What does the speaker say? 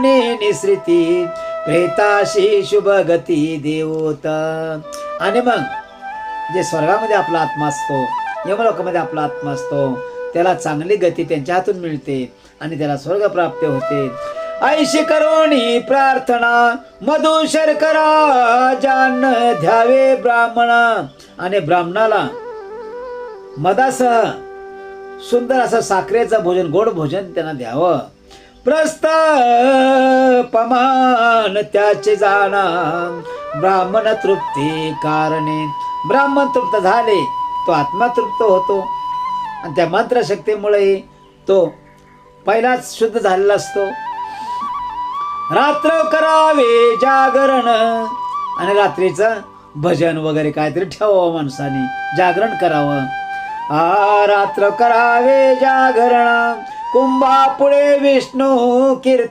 निसृती प्रेताशी शुभ गती देवोत. आणि मग जे स्वर्गामध्ये आपला आत्मा असतो, यमलोकामध्ये आपला आत्मा असतो, त्याला चांगली गती त्यांच्या हातून मिळते आणि त्याला स्वर्ग प्राप्त होते. ऐशी करोणी प्रार्थना मधु शर्करा जान ध्यावे ब्राह्मण. आणि ब्राह्मणाला मधासह सुंदर असं साखरेचं भोजन, गोड भोजन त्यांना द्यावं. प्रस्थ पमान त्याचे जाणा ब्राह्मण तृप्ती कारणे. ब्राह्मण तृप्त झाले, तो आत्मा तृप्त होतो आणि त्या मंत्रशक्तीमुळे तो पहिलाच शुद्ध झालेला असतो. रात्र करावे जागरण. आणि रात्रीचं भजन वगैरे काहीतरी ठेवावं, माणसाने जागरण करावं. रात्र करावे जागरण कुंभा पुढे विष्णू कीर्तन.